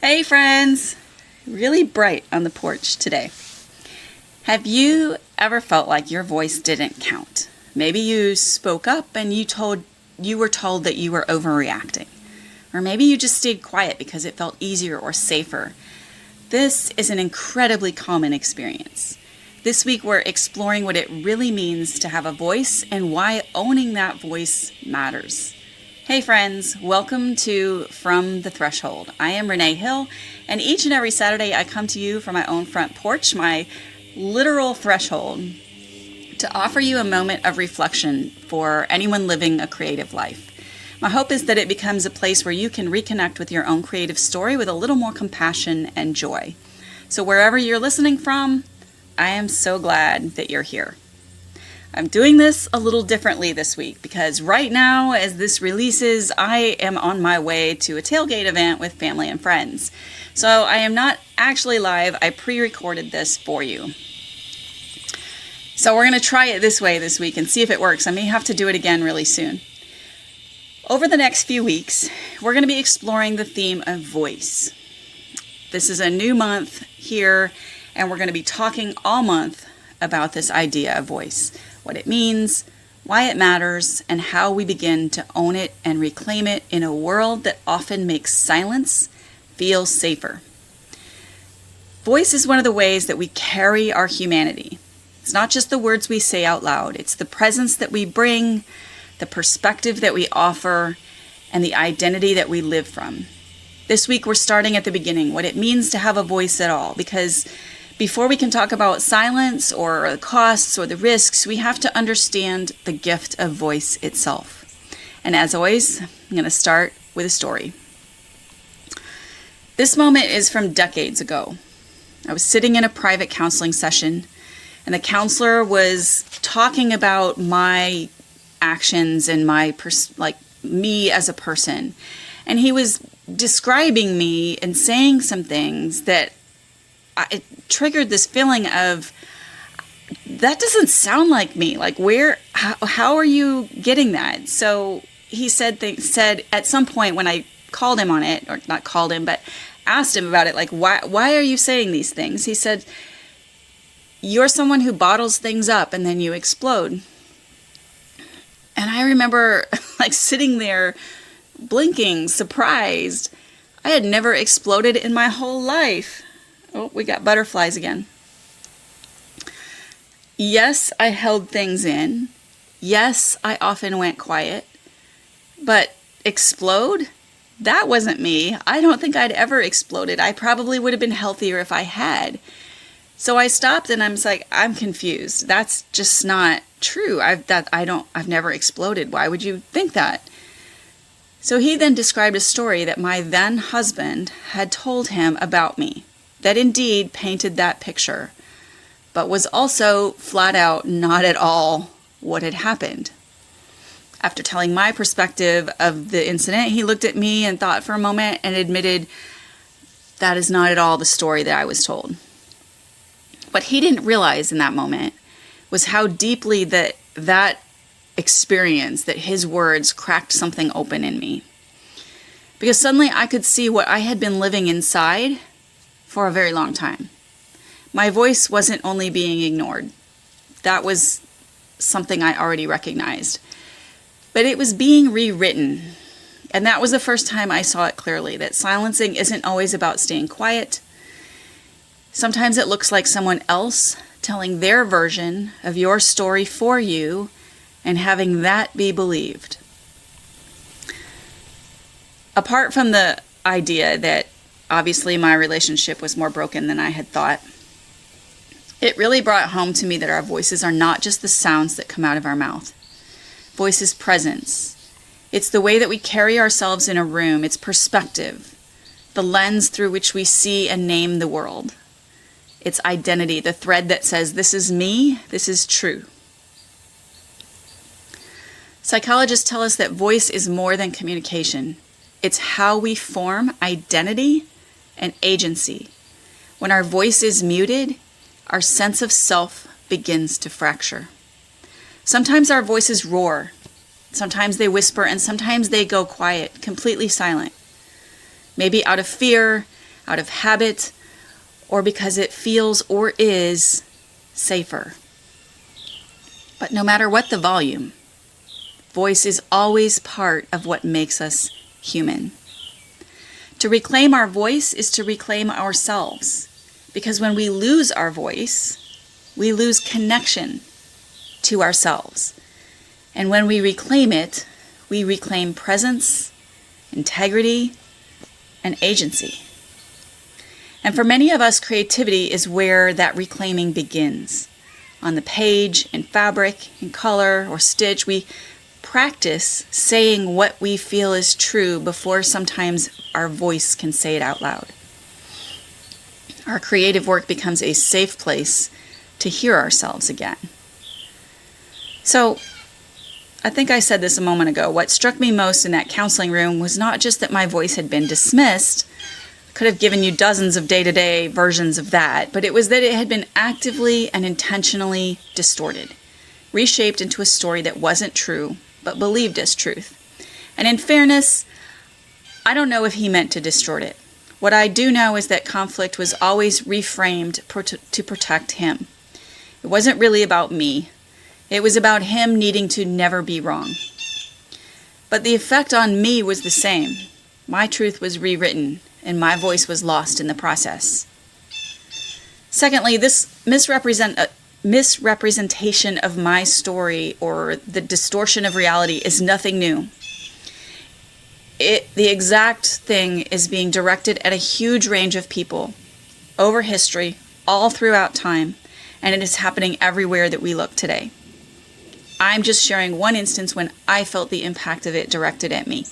Hey friends! Really bright on the porch today. Have you ever felt like your voice didn't count? Maybe you spoke up and you were told that you were overreacting. Or maybe you just stayed quiet because it felt easier or safer. This is an incredibly common experience. This week we're exploring what it really means to have a voice and why owning that voice matters. Hey friends, welcome to From the Threshold. I am Renee Hill, and each and every Saturday I come to you from my own front porch, my literal threshold, to offer you a moment of reflection for anyone living a creative life. My hope is that it becomes a place where you can reconnect with your own creative story with a little more compassion and joy. So wherever you're listening from, I am so glad that you're here. I'm doing this a little differently this week because right now, as this releases, I am on my way to a tailgate event with family and friends. So I am not actually live. I pre-recorded this for you. So we're going to try it this way this week and see if it works. I may have to do it again really soon. Over the next few weeks, we're going to be exploring the theme of voice. This is a new month here, and we're going to be talking all month about this idea of voice. What it means, why it matters, and how we begin to own it and reclaim it in a world that often makes silence feel safer. Voice is one of the ways that we carry our humanity. It's not just the words we say out loud, it's the presence that we bring, the perspective that we offer, and the identity that we live from. This week we're starting at the beginning, what it means to have a voice at all, because before we can talk about silence or the costs or the risks, we have to understand the gift of voice itself. And as always, I'm going to start with a story. This moment is from decades ago. I was sitting in a private counseling session, and the counselor was talking about my actions and me as a person. And he was describing me and saying some things that it triggered this feeling of, that doesn't sound like me. Like, how are you getting that? So he said at some point when I called him on it, or not called him, but asked him about it, like, why are you saying these things? He said, you're someone who bottles things up and then you explode. And I remember like sitting there blinking, surprised. I had never exploded in my whole life. Oh, we got butterflies again. Yes, I held things in. Yes, I often went quiet. But explode? That wasn't me. I don't think I'd ever exploded. I probably would have been healthier if I had. So I stopped and I'm like, I'm confused. That's just not true. I've never exploded. Why would you think that? So he then described a story that my then husband had told him about me, that indeed painted that picture, but was also flat out not at all what had happened. After telling my perspective of the incident, he looked at me and thought for a moment and admitted, that is not at all the story that I was told. What he didn't realize in that moment was how deeply that experience, that his words cracked something open in me. Because suddenly I could see what I had been living inside for a very long time. My voice wasn't only being ignored. That was something I already recognized. But it was being rewritten. And that was the first time I saw it clearly, that silencing isn't always about staying quiet. Sometimes it looks like someone else telling their version of your story for you and having that be believed. Apart from the idea that obviously my relationship was more broken than I had thought, it really brought home to me that our voices are not just the sounds that come out of our mouth. Voice is presence. It's the way that we carry ourselves in a room. It's perspective, the lens through which we see and name the world. It's identity, the thread that says, this is me, this is true. Psychologists tell us that voice is more than communication. It's how we form identity and agency. When our voice is muted, our sense of self begins to fracture. Sometimes our voices roar, sometimes they whisper, and sometimes they go quiet, completely silent. Maybe out of fear, out of habit, or because it feels or is safer. But no matter what the volume, voice is always part of what makes us human. To reclaim our voice is to reclaim ourselves, because when we lose our voice, we lose connection to ourselves. And when we reclaim it, we reclaim presence, integrity, and agency. And for many of us, creativity is where that reclaiming begins. On the page, in fabric, in color, or stitch, we practice saying what we feel is true before sometimes our voice can say it out loud. Our creative work becomes a safe place to hear ourselves again. So, I think I said this a moment ago. What struck me most in that counseling room was not just that my voice had been dismissed. I could have given you dozens of day-to-day versions of that, but it was that it had been actively and intentionally distorted, reshaped into a story that wasn't true, but believed as truth. And in fairness, I don't know if he meant to distort it. What I do know is that conflict was always reframed to protect him. It wasn't really about me. It was about him needing to never be wrong. But the effect on me was the same. My truth was rewritten, and my voice was lost in the process. Secondly, this misrepresentation of my story, or the distortion of reality, is nothing new. The exact thing is being directed at a huge range of people over history, all throughout time, and it is happening everywhere that we look today. I'm just sharing one instance when I felt the impact of it directed at me.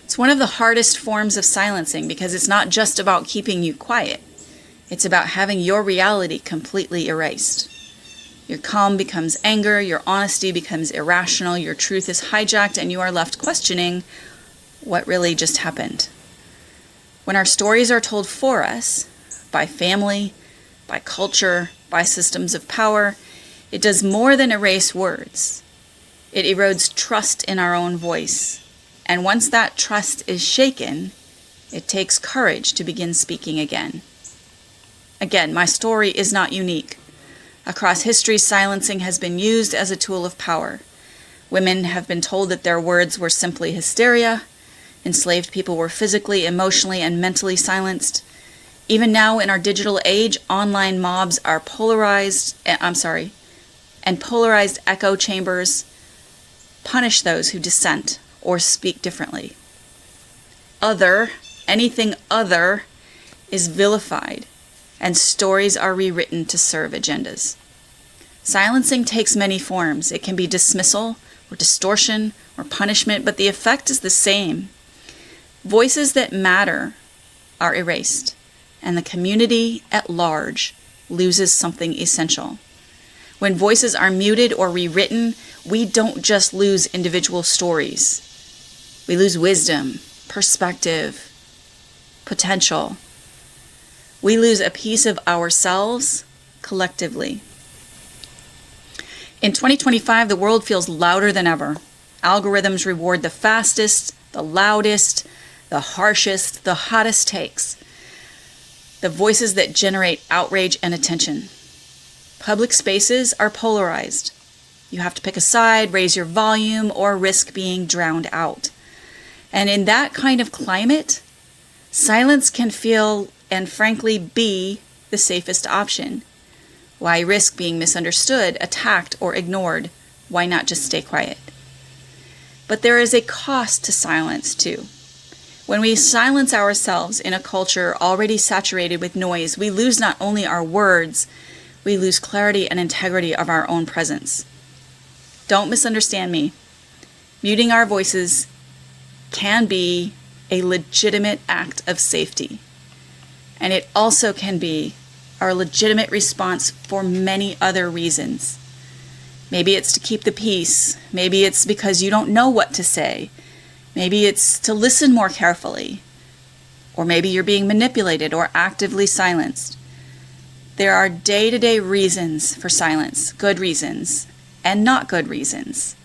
It's one of the hardest forms of silencing because it's not just about keeping you quiet. It's about having your reality completely erased. Your calm becomes anger, your honesty becomes irrational, your truth is hijacked, and you are left questioning what really just happened. When our stories are told for us, by family, by culture, by systems of power, it does more than erase words. It erodes trust in our own voice. And once that trust is shaken, it takes courage to begin speaking again. Again, my story is not unique. Across history, silencing has been used as a tool of power. Women have been told that their words were simply hysteria. Enslaved people were physically, emotionally, and mentally silenced. Even now in our digital age, online mobs are polarized echo chambers punish those who dissent or speak differently. Anything other, is vilified, and stories are rewritten to serve agendas. Silencing takes many forms. It can be dismissal, or distortion, or punishment, but the effect is the same. Voices that matter are erased, and the community at large loses something essential. When voices are muted or rewritten, we don't just lose individual stories. We lose wisdom, perspective, potential. We lose a piece of ourselves collectively. In 2025, the world feels louder than ever. Algorithms reward the fastest, the loudest, the harshest, the hottest takes. The voices that generate outrage and attention. Public spaces are polarized. You have to pick a side, raise your volume, or risk being drowned out. And in that kind of climate, silence can feel and frankly be the safest option. Why risk being misunderstood, attacked, or ignored? Why not just stay quiet? But there is a cost to silence too. When we silence ourselves in a culture already saturated with noise, we lose not only our words, we lose clarity and integrity of our own presence. Don't misunderstand me. Muting our voices can be a legitimate act of safety. And it also can be our legitimate response for many other reasons. Maybe it's to keep the peace. Maybe it's because you don't know what to say. Maybe it's to listen more carefully. Or maybe you're being manipulated or actively silenced. There are day-to-day reasons for silence, good reasons and not good reasons,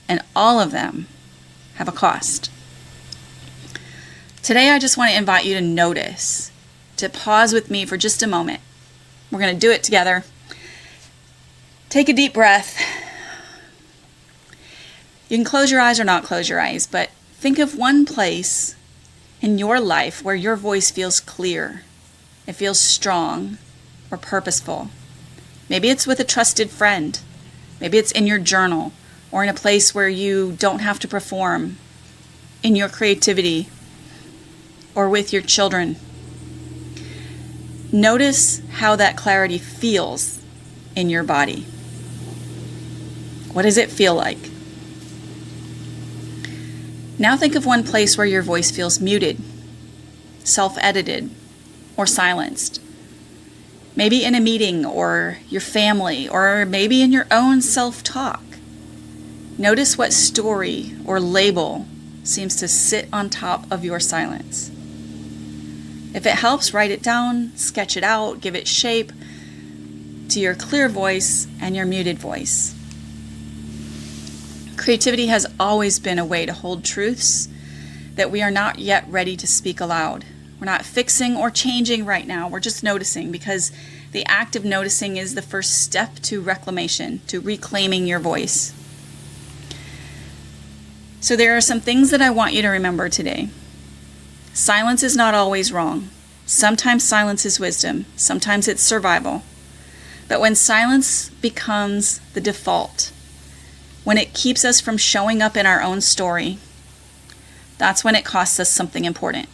and all of them have a cost. Today, I just want to invite you to notice, to pause with me for just a moment. We're going to do it together. Take a deep breath. You can close your eyes or not close your eyes, but think of one place in your life where your voice feels clear, it feels strong or purposeful. Maybe it's with a trusted friend. Maybe it's in your journal or in a place where you don't have to perform, in your creativity or with your children. Notice how that clarity feels in your body. What does it feel like? Now think of one place where your voice feels muted, self-edited, or silenced. Maybe in a meeting or your family, or maybe in your own self-talk. Notice what story or label seems to sit on top of your silence. If it helps, write it down, sketch it out, give it shape to your clear voice and your muted voice. Creativity has always been a way to hold truths that we are not yet ready to speak aloud. We're not fixing or changing right now. We're just noticing, because the act of noticing is the first step to reclamation, to reclaiming your voice. So there are some things that I want you to remember today. Silence is not always wrong. Sometimes silence is wisdom. Sometimes it's survival. But when silence becomes the default, when it keeps us from showing up in our own story, that's when it costs us something important.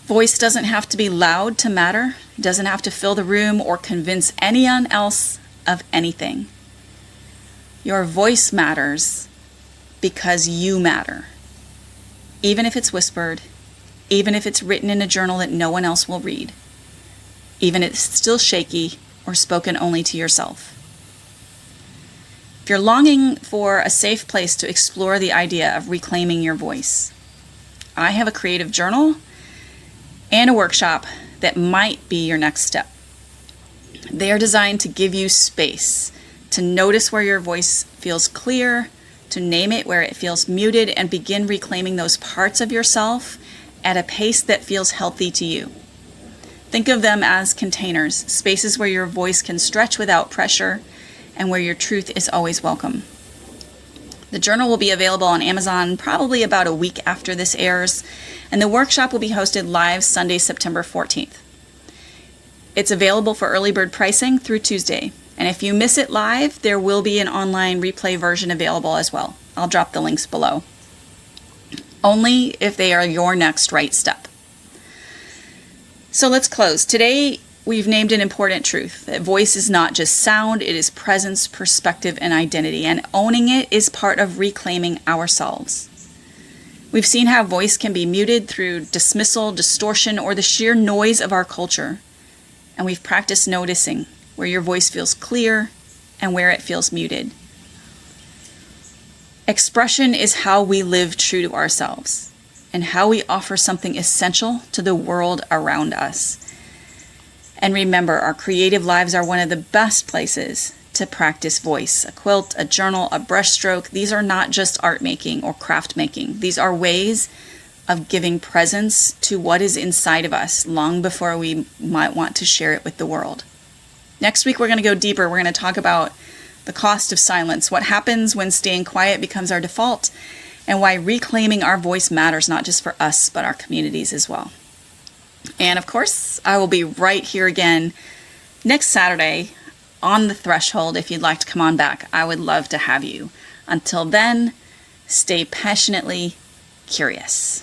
Voice doesn't have to be loud to matter. It doesn't have to fill the room or convince anyone else of anything. Your voice matters because you matter. Even if it's whispered, even if it's written in a journal that no one else will read, even if it's still shaky or spoken only to yourself. If you're longing for a safe place to explore the idea of reclaiming your voice, I have a creative journal and a workshop that might be your next step. They are designed to give you space to notice where your voice feels clear, to name it where it feels muted, and begin reclaiming those parts of yourself at a pace that feels healthy to you. Think of them as containers, spaces where your voice can stretch without pressure and where your truth is always welcome. The journal will be available on Amazon probably about a week after this airs, and the workshop will be hosted live Sunday, September 14th. It's available for early bird pricing through Tuesday, and if you miss it live, there will be an online replay version available as well. I'll drop the links below. Only if they are your next right step. So let's close. Today, we've named an important truth, that voice is not just sound, it is presence, perspective, and identity, and owning it is part of reclaiming ourselves. We've seen how voice can be muted through dismissal, distortion, or the sheer noise of our culture, and we've practiced noticing where your voice feels clear and where it feels muted. Expression is how we live true to ourselves and how we offer something essential to the world around us. And remember, our creative lives are one of the best places to practice voice. A quilt, a journal, a brushstroke, these are not just art making or craft making. These are ways of giving presence to what is inside of us long before we might want to share it with the world. Next week, we're going to go deeper. We're going to talk about the cost of silence, what happens when staying quiet becomes our default, and why reclaiming our voice matters not just for us, but our communities as well. And of course, I will be right here again next Saturday on the threshold. If you'd like to come on back, I would love to have you. Until then, stay passionately curious.